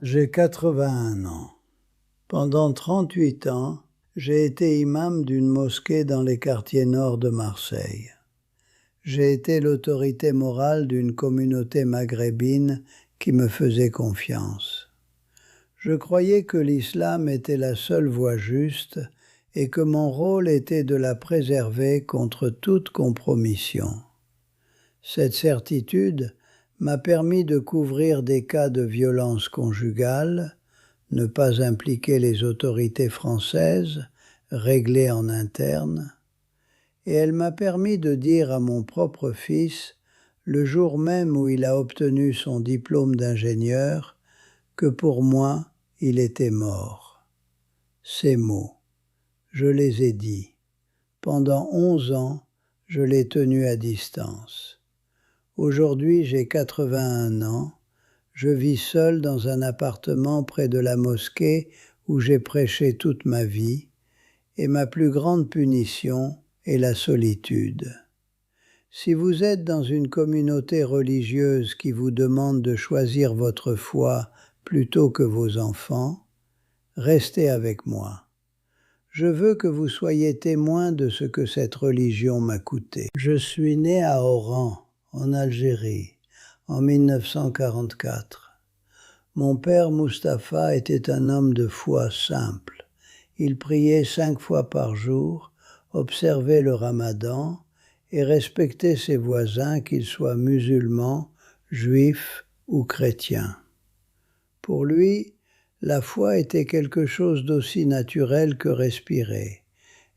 J'ai 81 ans. Pendant 38 ans, j'ai été imam d'une mosquée dans les quartiers nord de Marseille. J'ai été l'autorité morale d'une communauté maghrébine qui me faisait confiance. Je croyais que l'islam était la seule voie juste et que mon rôle était de la préserver contre toute compromission. Cette certitude m'a permis de couvrir des cas de violence conjugale, ne pas impliquer les autorités françaises, régler en interne, et elle m'a permis de dire à mon propre fils, le jour même où il a obtenu son diplôme d'ingénieur, que pour moi, il était mort. Ces mots, je les ai dits. Pendant 11 ans, je l'ai tenu à distance. Aujourd'hui, j'ai 81 ans. Je vis seul dans un appartement près de la mosquée où j'ai prêché toute ma vie, et ma plus grande punition est la solitude. Si vous êtes dans une communauté religieuse qui vous demande de choisir votre foi plutôt que vos enfants, restez avec moi. Je veux que vous soyez témoin de ce que cette religion m'a coûté. Je suis né à Oran, en Algérie, en 1944. Mon père Mustapha était un homme de foi simple. Il priait 5 fois par jour, observait le ramadan et respectait ses voisins, qu'ils soient musulmans, juifs ou chrétiens. Pour lui, la foi était quelque chose d'aussi naturel que respirer.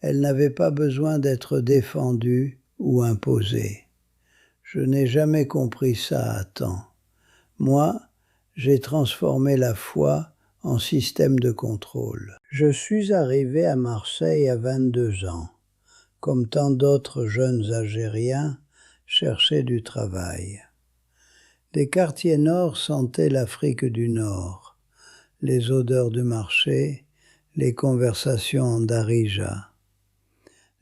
Elle n'avait pas besoin d'être défendue ou imposée. Je n'ai jamais compris ça à temps. Moi, j'ai transformé la foi en système de contrôle. Je suis arrivé à Marseille à 22 ans. Comme tant d'autres jeunes Algériens, chercher du travail. Les quartiers nord sentaient l'Afrique du Nord, les odeurs du marché, les conversations en darija.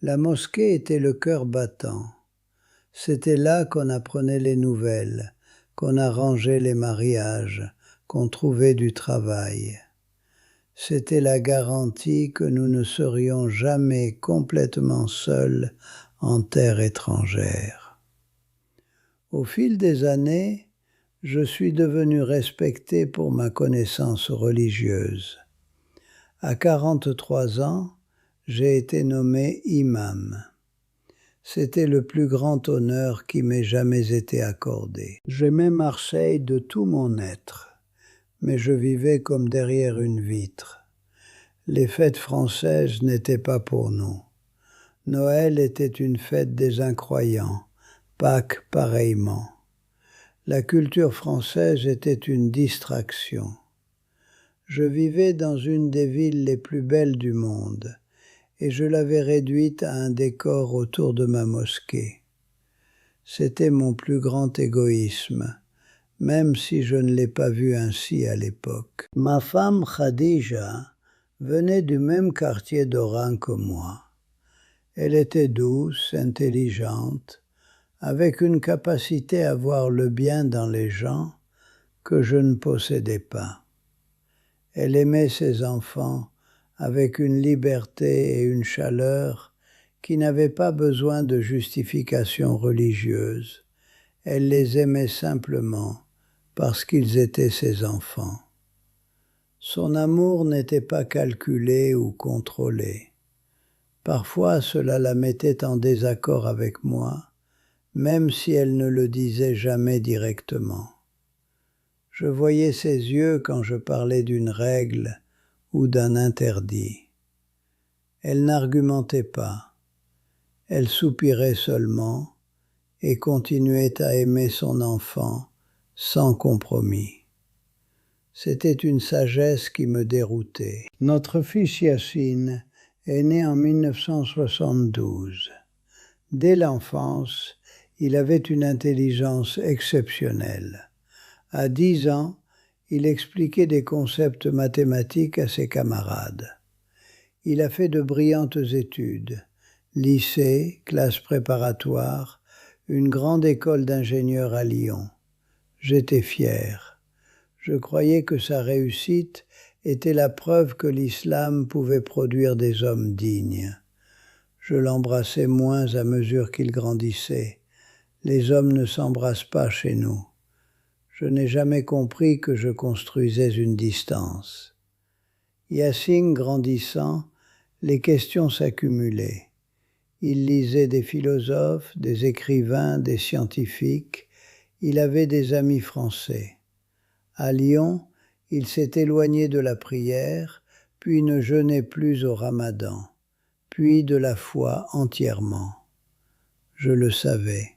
La mosquée était le cœur battant. C'était là qu'on apprenait les nouvelles, qu'on arrangeait les mariages, qu'on trouvait du travail. C'était la garantie que nous ne serions jamais complètement seuls en terre étrangère. Au fil des années, je suis devenu respecté pour ma connaissance religieuse. À 43 ans, j'ai été nommé imam. C'était le plus grand honneur qui m'ait jamais été accordé. J'aimais Marseille de tout mon être, mais je vivais comme derrière une vitre. Les fêtes françaises n'étaient pas pour nous. Noël était une fête des incroyants, Pâques pareillement. La culture française était une distraction. Je vivais dans une des villes les plus belles du monde, et je l'avais réduite à un décor autour de ma mosquée. C'était mon plus grand égoïsme, même si je ne l'ai pas vu ainsi à l'époque. Ma femme Khadija venait du même quartier d'Oran que moi. Elle était douce, intelligente, avec une capacité à voir le bien dans les gens que je ne possédais pas. Elle aimait ses enfants avec une liberté et une chaleur qui n'avaient pas besoin de justification religieuse. Elle les aimait simplement parce qu'ils étaient ses enfants. Son amour n'était pas calculé ou contrôlé. Parfois cela la mettait en désaccord avec moi, même si elle ne le disait jamais directement. Je voyais ses yeux quand je parlais d'une règle ou d'un interdit. Elle n'argumentait pas, elle soupirait seulement et continuait à aimer son enfant sans compromis. C'était une sagesse qui me déroutait. Notre fils Yassine est né en 1972. Dès l'enfance, il avait une intelligence exceptionnelle. À 10 ans, il expliquait des concepts mathématiques à ses camarades. Il a fait de brillantes études, lycée, classe préparatoire, une grande école d'ingénieurs à Lyon. J'étais fier. Je croyais que sa réussite était la preuve que l'islam pouvait produire des hommes dignes. Je l'embrassais moins à mesure qu'il grandissait. Les hommes ne s'embrassent pas chez nous. Je n'ai jamais compris que je construisais une distance. Yassine grandissant, les questions s'accumulaient. Il lisait des philosophes, des écrivains, des scientifiques. Il avait des amis français. À Lyon, il s'est éloigné de la prière, puis ne jeûnait plus au Ramadan, puis de la foi entièrement. Je le savais.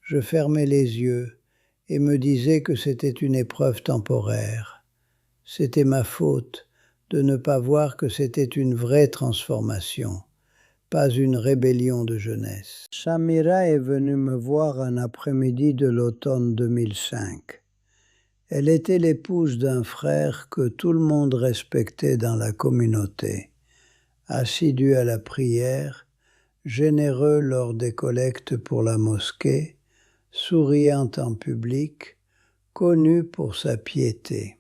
Je fermais les yeux et me disais que c'était une épreuve temporaire. C'était ma faute de ne pas voir que c'était une vraie transformation, pas une rébellion de jeunesse. Samira est venue me voir un après-midi de l'automne 2005. Elle était l'épouse d'un frère que tout le monde respectait dans la communauté, assidu à la prière, généreux lors des collectes pour la mosquée, souriant en public, connu pour sa piété.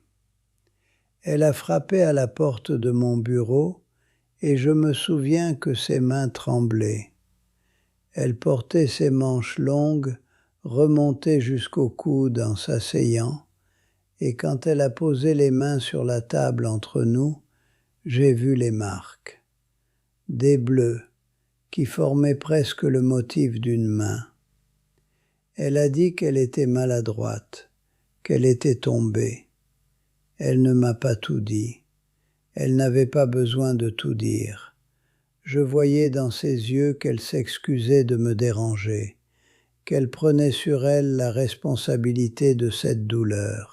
Elle a frappé à la porte de mon bureau et je me souviens que ses mains tremblaient. Elle portait ses manches longues, remontées jusqu'au coude en s'asseyant, et quand elle a posé les mains sur la table entre nous, j'ai vu les marques. Des bleus qui formaient presque le motif d'une main. Elle a dit qu'elle était maladroite, qu'elle était tombée. Elle ne m'a pas tout dit. Elle n'avait pas besoin de tout dire. Je voyais dans ses yeux qu'elle s'excusait de me déranger, qu'elle prenait sur elle la responsabilité de cette douleur.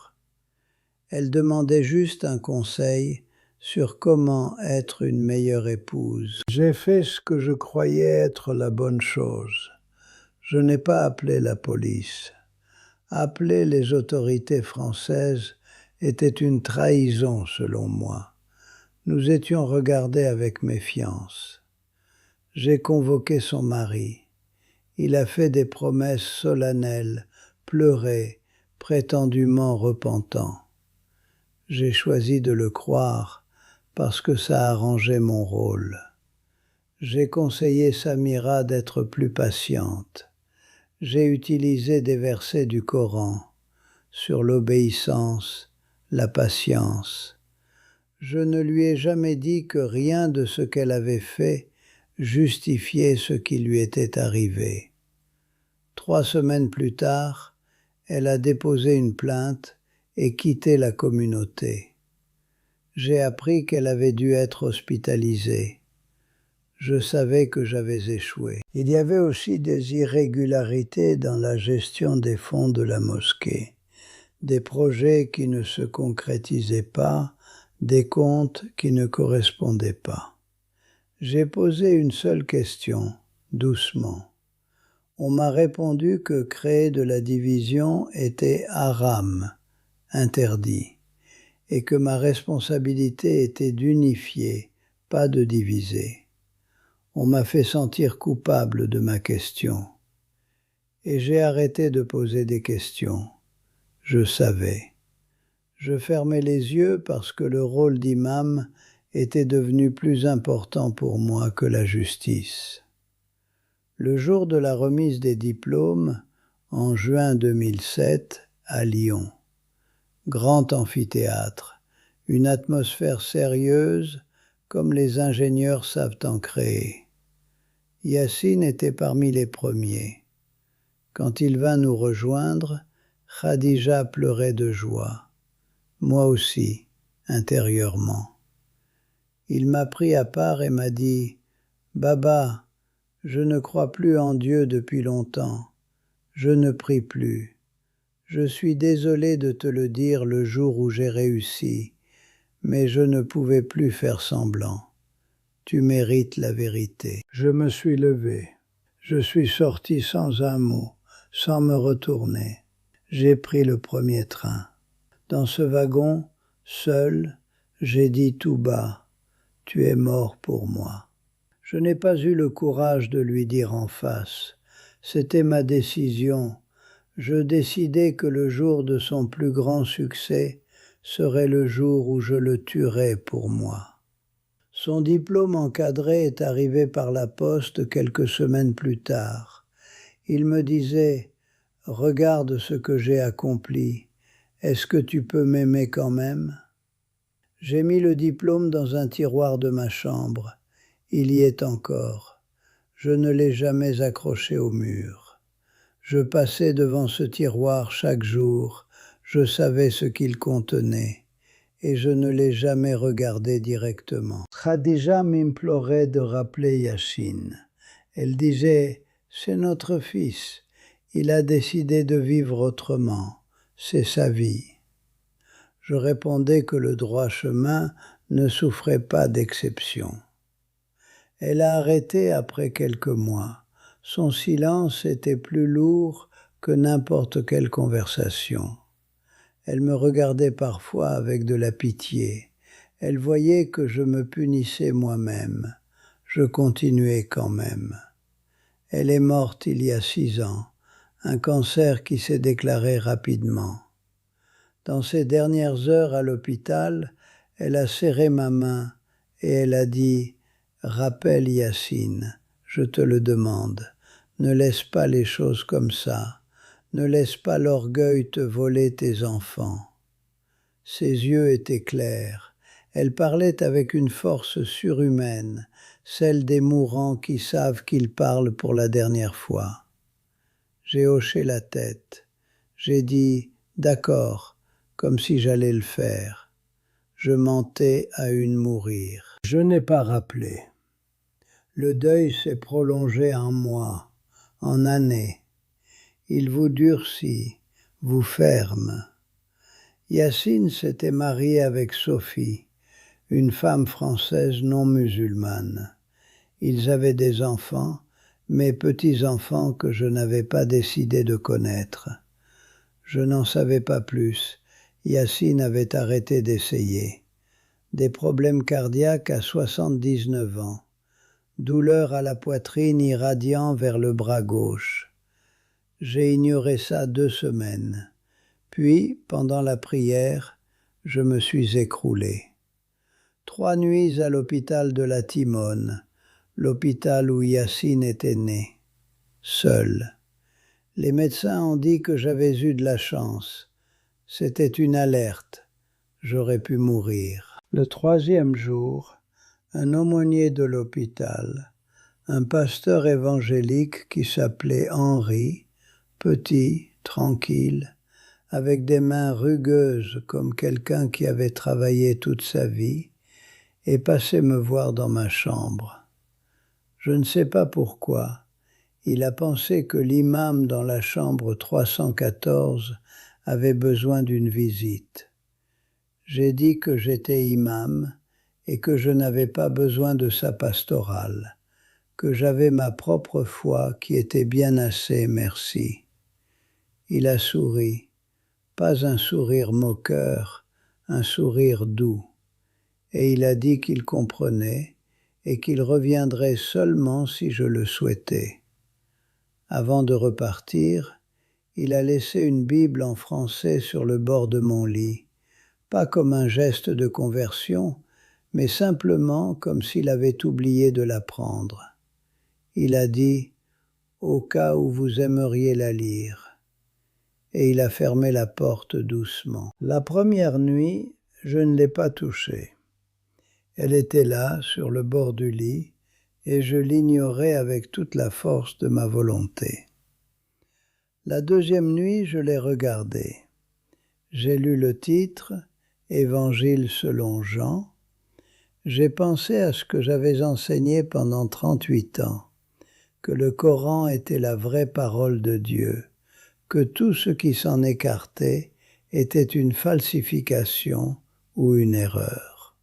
Elle demandait juste un conseil sur comment être une meilleure épouse. J'ai fait ce que je croyais être la bonne chose. Je n'ai pas appelé la police. Appeler les autorités françaises était une trahison selon moi. Nous étions regardés avec méfiance. J'ai convoqué son mari. Il a fait des promesses solennelles, pleuré, prétendument repentant. J'ai choisi de le croire parce que ça arrangeait mon rôle. J'ai conseillé Samira d'être plus patiente. J'ai utilisé des versets du Coran sur l'obéissance, la patience. Je ne lui ai jamais dit que rien de ce qu'elle avait fait justifiait ce qui lui était arrivé. 3 semaines plus tard, elle a déposé une plainte et quitté la communauté. J'ai appris qu'elle avait dû être hospitalisée. Je savais que j'avais échoué. Il y avait aussi des irrégularités dans la gestion des fonds de la mosquée, des projets qui ne se concrétisaient pas, des comptes qui ne correspondaient pas. J'ai posé une seule question, doucement. On m'a répondu que créer de la division était haram, interdit, et que ma responsabilité était d'unifier, pas de diviser. On m'a fait sentir coupable de ma question. Et j'ai arrêté de poser des questions. Je savais. Je fermais les yeux parce que le rôle d'imam était devenu plus important pour moi que la justice. Le jour de la remise des diplômes, en juin 2007, à Lyon. Grand amphithéâtre, une atmosphère sérieuse comme les ingénieurs savent en créer. Yassine était parmi les premiers. Quand il vint nous rejoindre, Khadija pleurait de joie. Moi aussi, intérieurement. Il m'a pris à part et m'a dit « Baba, je ne crois plus en Dieu depuis longtemps. Je ne prie plus. Je suis désolé de te le dire le jour où j'ai réussi, mais je ne pouvais plus faire semblant. Tu mérites la vérité. » Je me suis levé. Je suis sorti sans un mot, sans me retourner. J'ai pris le premier train. Dans ce wagon, seul, j'ai dit tout bas, « Tu es mort pour moi. » Je n'ai pas eu le courage de lui dire en face. C'était ma décision. Je décidai que le jour de son plus grand succès, serait le jour où je le tuerais pour moi. Son diplôme encadré est arrivé par la poste quelques semaines plus tard. Il me disait « Regarde ce que j'ai accompli, est-ce que tu peux m'aimer quand même ?» J'ai mis le diplôme dans un tiroir de ma chambre. Il y est encore. Je ne l'ai jamais accroché au mur. Je passais devant ce tiroir chaque jour, je savais ce qu'il contenait, et je ne l'ai jamais regardé directement. Khadija m'implorait de rappeler Yassine. Elle disait « C'est notre fils, il a décidé de vivre autrement, c'est sa vie. » Je répondais que le droit chemin ne souffrait pas d'exception. Elle a arrêté après quelques mois. Son silence était plus lourd que n'importe quelle conversation. Elle me regardait parfois avec de la pitié. Elle voyait que je me punissais moi-même. Je continuais quand même. Elle est morte il y a 6 ans, un cancer qui s'est déclaré rapidement. Dans ses dernières heures à l'hôpital, elle a serré ma main et elle a dit « Rappelle Yassine, je te le demande, ne laisse pas les choses comme ça, ne laisse pas l'orgueil te voler tes enfants. » Ses yeux étaient clairs, elle parlait avec une force surhumaine, celle des mourants qui savent qu'ils parlent pour la dernière fois. J'ai hoché la tête, j'ai dit « D'accord », comme si j'allais le faire. Je mentais à une mourir. Je n'ai pas rappelé. Le deuil s'est prolongé en mois, en années. Il vous durcit, vous ferme. Yassine s'était marié avec Sophie, une femme française non musulmane. Ils avaient des enfants, mes petits-enfants que je n'avais pas décidé de connaître. Je n'en savais pas plus. Yassine avait arrêté d'essayer. Des problèmes cardiaques à 79 ans. Douleur à la poitrine irradiant vers le bras gauche. J'ai ignoré ça 2 semaines. Puis, pendant la prière, je me suis écroulé. 3 nuits à l'hôpital de la Timone, l'hôpital où Yassine était né. Seul. Les médecins ont dit que j'avais eu de la chance. C'était une alerte. J'aurais pu mourir. Le 3e jour, un aumônier de l'hôpital, un pasteur évangélique qui s'appelait Henri, petit, tranquille, avec des mains rugueuses comme quelqu'un qui avait travaillé toute sa vie, est passé me voir dans ma chambre. Je ne sais pas pourquoi. Il a pensé que l'imam dans la chambre 314 avait besoin d'une visite. J'ai dit que j'étais imam et que je n'avais pas besoin de sa pastorale, que j'avais ma propre foi qui était bien assez, merci. Il a souri, pas un sourire moqueur, un sourire doux, et il a dit qu'il comprenait et qu'il reviendrait seulement si je le souhaitais. Avant de repartir, il a laissé une Bible en français sur le bord de mon lit, pas comme un geste de conversion, mais simplement comme s'il avait oublié de la prendre. Il a dit « Au cas où vous aimeriez la lire », et il a fermé la porte doucement. La première nuit, je ne l'ai pas touchée. Elle était là, sur le bord du lit, et je l'ignorais avec toute la force de ma volonté. La 2e nuit, je l'ai regardée. J'ai lu le titre, Évangile selon Jean. J'ai pensé à ce que j'avais enseigné pendant 38 ans, que le Coran était la vraie parole de Dieu, que tout ce qui s'en écartait était une falsification ou une erreur.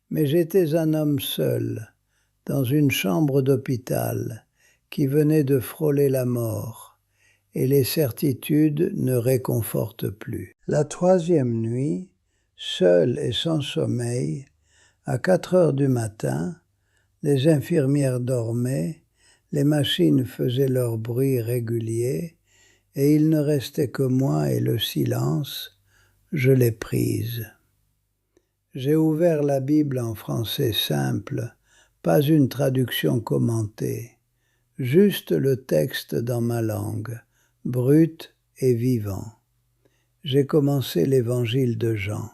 Mais j'étais un homme seul, dans une chambre d'hôpital, qui venait de frôler la mort, et les certitudes ne réconfortent plus. La 3e nuit, seul et sans sommeil, à 4 heures du matin, les infirmières dormaient, les machines faisaient leur bruit régulier, et il ne restait que moi et le silence. je l'ai prise. J'ai ouvert la Bible en français simple, pas une traduction commentée, juste le texte dans ma langue, brut et vivant. J'ai commencé l'évangile de Jean.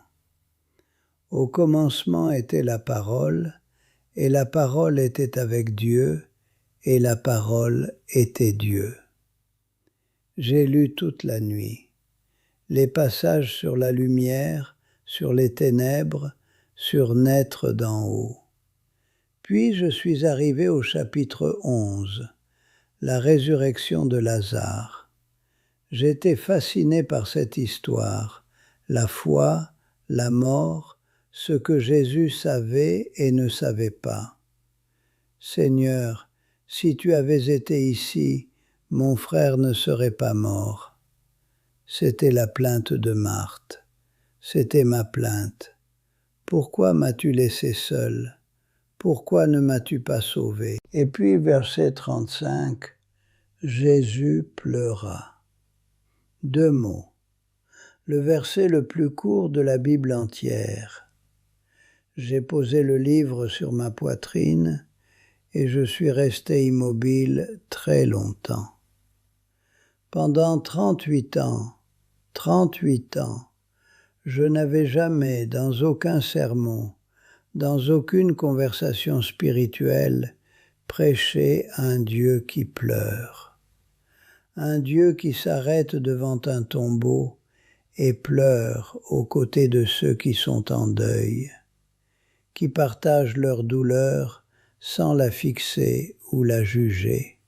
Au commencement était la parole, et la parole était avec Dieu, et la parole était Dieu. J'ai lu toute la nuit. Les passages sur la lumière, sur les ténèbres, sur naître d'en haut. Puis je suis arrivé au chapitre 11, la résurrection de Lazare. J'étais fasciné par cette histoire, la foi, la mort, ce que Jésus savait et ne savait pas. Seigneur, si tu avais été ici, mon frère ne serait pas mort. C'était la plainte de Marthe. C'était ma plainte. Pourquoi m'as-tu laissé seul? Pourquoi ne m'as-tu pas sauvé? Et puis, verset 35, Jésus pleura. 2 mots. Le verset le plus court de la Bible entière. J'ai posé le livre sur ma poitrine et je suis resté immobile très longtemps. Pendant 38 ans, je n'avais jamais, dans aucun sermon, dans aucune conversation spirituelle, prêché un Dieu qui pleure. Un Dieu qui s'arrête devant un tombeau et pleure aux côtés de ceux qui sont en deuil, qui partagent leur douleur sans la fixer ou la juger.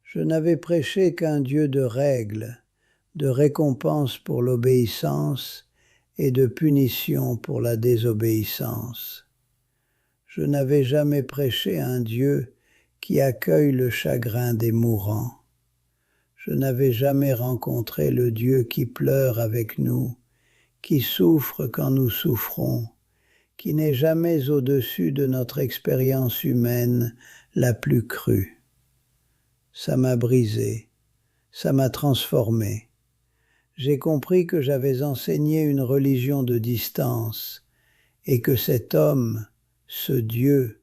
Je n'avais prêché qu'un Dieu de règles, de récompense pour l'obéissance et de punition pour la désobéissance. Je n'avais jamais prêché un Dieu qui accueille le chagrin des mourants. Je n'avais jamais rencontré le Dieu qui pleure avec nous, qui souffre quand nous souffrons, qui n'est jamais au-dessus de notre expérience humaine la plus crue. Ça m'a brisé, ça m'a transformé. J'ai compris que j'avais enseigné une religion de distance et que cet homme, ce Dieu,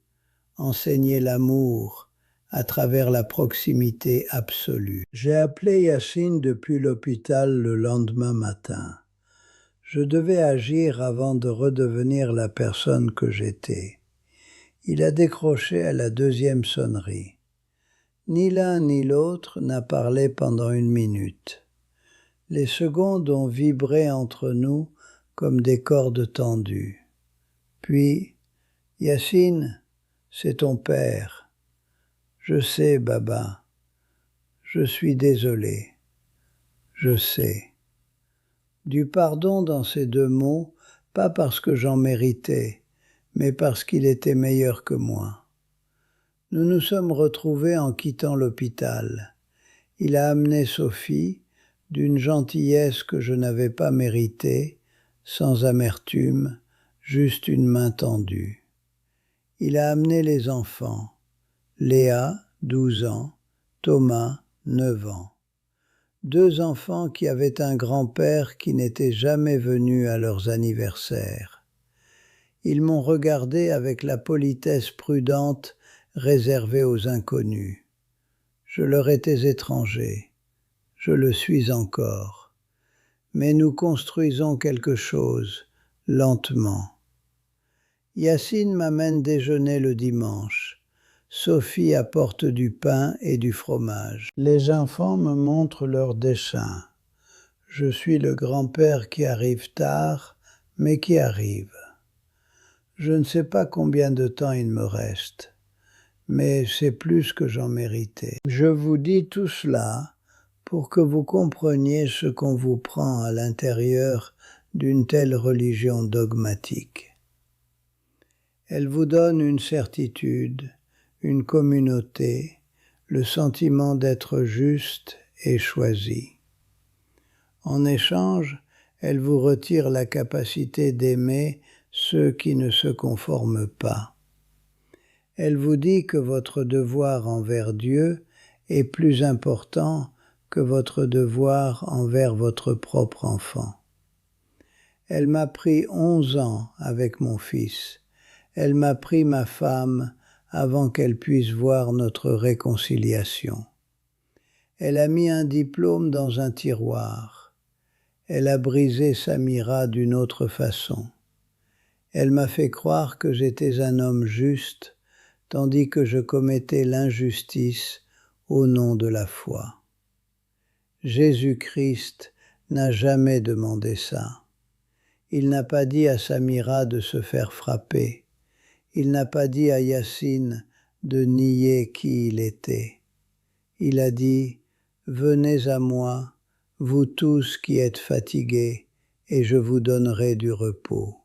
enseignait l'amour à travers la proximité absolue. J'ai appelé Yacine depuis l'hôpital le lendemain matin. Je devais agir avant de redevenir la personne que j'étais. Il a décroché à la 2e sonnerie. Ni l'un ni l'autre n'a parlé pendant 1 minute. Les secondes ont vibré entre nous comme des cordes tendues. Puis, Yacine, c'est ton père. Je sais, Baba. Je suis désolé. Je sais. Du pardon dans ces 2 mots, pas parce que j'en méritais, mais parce qu'il était meilleur que moi. Nous nous sommes retrouvés en quittant l'hôpital. Il a amené Sophie, d'une gentillesse que je n'avais pas méritée, sans amertume, juste une main tendue. Il a amené les enfants, Léa, 12 ans, Thomas, 9 ans. 2 enfants qui avaient un grand-père qui n'était jamais venu à leurs anniversaires. Ils m'ont regardé avec la politesse prudente réservée aux inconnus. Je leur étais étranger. Je le suis encore. Mais nous construisons quelque chose, lentement. Yacine m'amène déjeuner le dimanche. Sophie apporte du pain et du fromage. Les enfants me montrent leurs dessins. Je suis le grand-père qui arrive tard, mais qui arrive. Je ne sais pas combien de temps il me reste, mais c'est plus que j'en méritais. Je vous dis tout cela pour que vous compreniez ce qu'on vous prend à l'intérieur d'une telle religion dogmatique. Elle vous donne une certitude, une communauté, le sentiment d'être juste et choisi. En échange, elle vous retire la capacité d'aimer ceux qui ne se conforment pas. Elle vous dit que votre devoir envers Dieu est plus important que votre devoir envers votre propre enfant. Elle m'a pris 11 ans avec mon fils. Elle m'a pris ma femme avant qu'elle puisse voir notre réconciliation. Elle a mis un diplôme dans un tiroir. Elle a brisé Samira d'une autre façon. Elle m'a fait croire que j'étais un homme juste, tandis que je commettais l'injustice au nom de la foi. Jésus-Christ n'a jamais demandé ça. Il n'a pas dit à Samira de se faire frapper. Il n'a pas dit à Yacine de nier qui il était. Il a dit « Venez à moi, vous tous qui êtes fatigués, et je vous donnerai du repos. »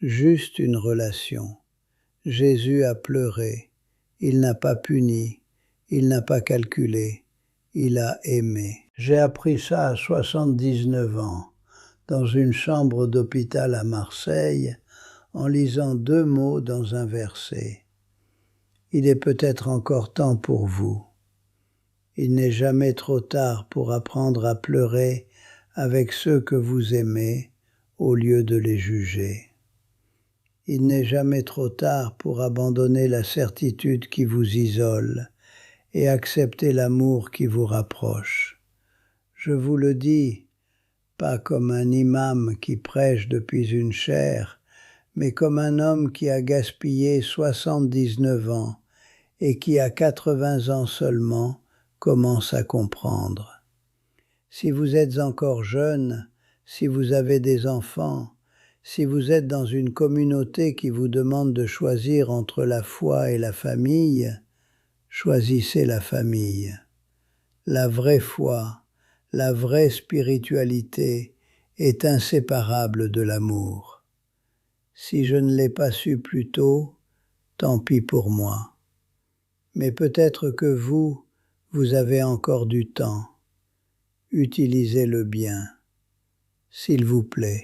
Juste une relation. Jésus a pleuré. Il n'a pas puni. Il n'a pas calculé. Il a aimé. J'ai appris ça à 79 ans, dans une chambre d'hôpital à Marseille, en lisant 2 mots dans un verset. Il est peut-être encore temps pour vous. Il n'est jamais trop tard pour apprendre à pleurer avec ceux que vous aimez au lieu de les juger. Il n'est jamais trop tard pour abandonner la certitude qui vous isole et accepter l'amour qui vous rapproche. Je vous le dis, pas comme un imam qui prêche depuis une chaire, mais comme un homme qui a gaspillé 79 ans et qui à 80 ans seulement commence à comprendre. Si vous êtes encore jeune, si vous avez des enfants, si vous êtes dans une communauté qui vous demande de choisir entre la foi et la famille, choisissez la famille. La vraie foi, la vraie spiritualité est inséparable de l'amour. Si je ne l'ai pas su plus tôt, tant pis pour moi. Mais peut-être que vous avez encore du temps. Utilisez-le bien, s'il vous plaît.